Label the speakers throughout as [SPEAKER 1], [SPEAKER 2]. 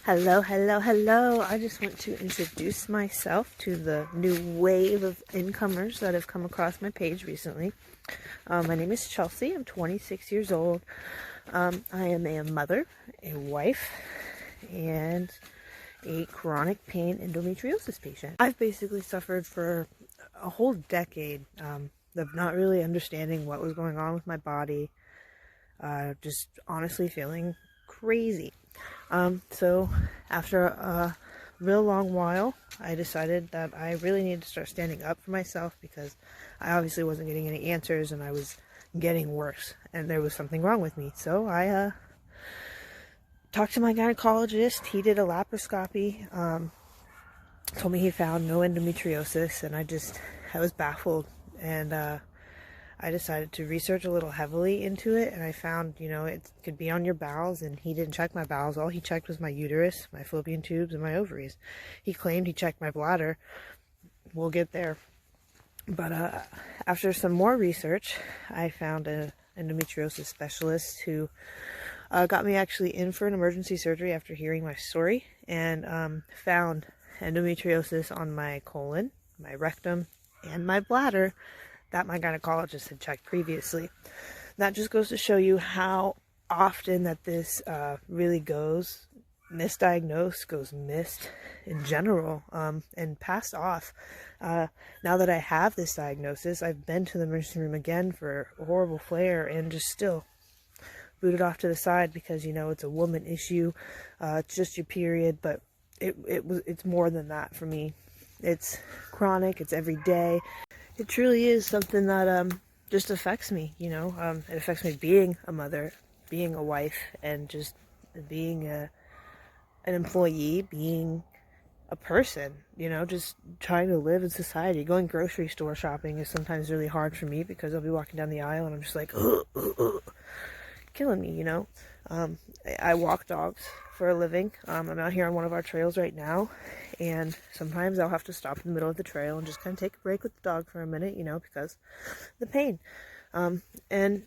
[SPEAKER 1] Hello, hello, hello. I just want to introduce myself to the new wave of incomers that have come across my page recently. My name is Chelsea. I'm 26 years old. I am a mother, a wife, and a chronic pain endometriosis patient. I've basically suffered for a whole decade of not really understanding what was going on with my body, just honestly feeling crazy. So after a real long while, I decided that I really needed to start standing up for myself because I obviously wasn't getting any answers and I was getting worse and there was something wrong with me. So I talked to my gynecologist. He did a laparoscopy, told me he found no endometriosis, and I was baffled, and I decided to research a little heavily into it, and I found, it could be on your bowels, and he didn't check my bowels. All he checked was my uterus, my fallopian tubes, and my ovaries. He claimed he checked my bladder. We'll get there. But after some more research, I found an endometriosis specialist who got me actually in for an emergency surgery after hearing my story, and found endometriosis on my colon, my rectum, and my bladder that my gynecologist had checked previously. That just goes to show you how often that this really goes misdiagnosed, goes missed in general, and passed off. Now that I have this diagnosis, I've been to the emergency room again for a horrible flare and just still booted off to the side because, it's a woman issue. It's just your period, but it's more than that for me. It's chronic, it's every day. It truly is something that just affects me, It affects me being a mother, being a wife, and just being an employee, being a person, just trying to live in society. Going grocery store shopping is sometimes really hard for me because I'll be walking down the aisle and I'm just like, killing me, I walk dogs for a living. I'm out here on one of our trails right now, and sometimes I'll have to stop in the middle of the trail and just kind of take a break with the dog for a minute, because the pain. And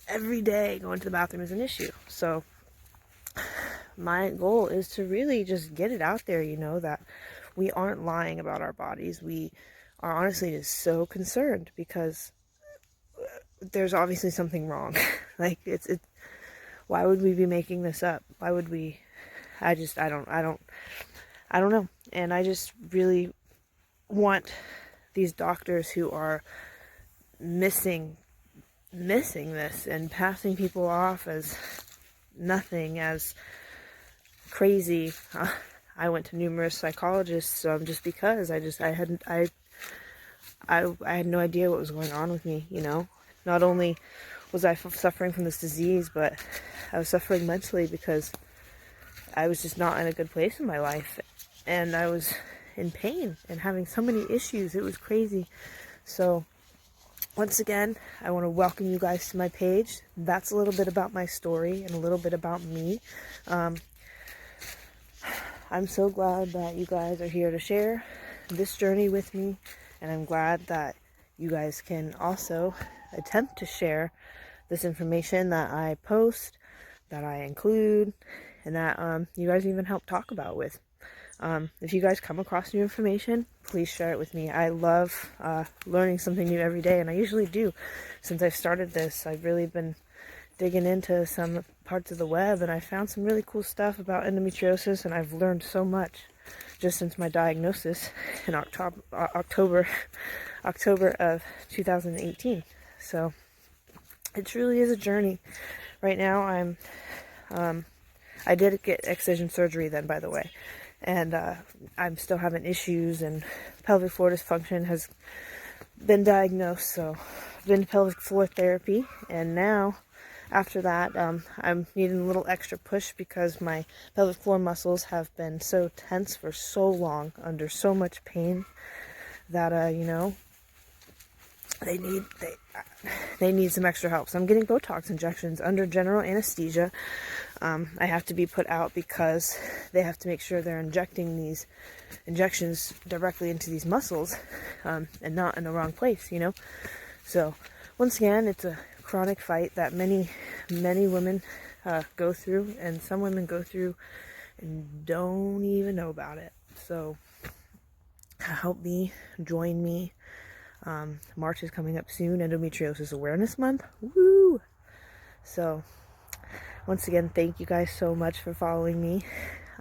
[SPEAKER 1] every day going to the bathroom is an issue. So my goal is to really just get it out there, that we aren't lying about our bodies. We are honestly just so concerned because there's obviously something wrong. Like it's why would we be making this up? Why would we? I don't know. And I just really want these doctors who are missing this and passing people off as nothing, as crazy. I went to numerous psychologists just because I had no idea what was going on with me, Not only was I suffering from this disease, but I was suffering mentally because I was just not in a good place in my life. And I was in pain and having so many issues. It was crazy. So once again, I want to welcome you guys to my page. That's a little bit about my story and a little bit about me. I'm so glad that you guys are here to share this journey with me. And I'm glad that you guys can also attempt to share this information that I post, that I include, and that you guys even help talk about with. If you guys come across new information, please share it with me. I love learning something new every day, and I usually do. Since I've started this, I've really been digging into some parts of the web, and I found some really cool stuff about endometriosis, and I've learned so much just since my diagnosis in October of 2018. So it truly is a journey. Right now I did get excision surgery then, by the way, and I'm still having issues, and pelvic floor dysfunction has been diagnosed, so I've been to pelvic floor therapy, and now after that I'm needing a little extra push because my pelvic floor muscles have been so tense for so long under so much pain that they need some extra help. So I'm getting Botox injections under general anesthesia. I have to be put out because they have to make sure they're injecting these injections directly into these muscles, and not in the wrong place, So once again, it's a chronic fight that many women go through, and some women go through and don't even know about it. So help me, join me. March is coming up soon, Endometriosis Awareness Month. Woo! So once again, thank you guys so much for following me.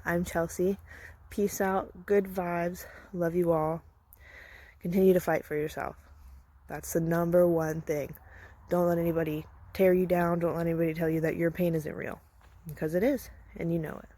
[SPEAKER 1] I'm Chelsea. Peace out, good vibes, love you all. Continue to fight for yourself. That's the number one thing. Don't let anybody tear you down. Don't let anybody tell you that your pain isn't real, because it is, and you know it.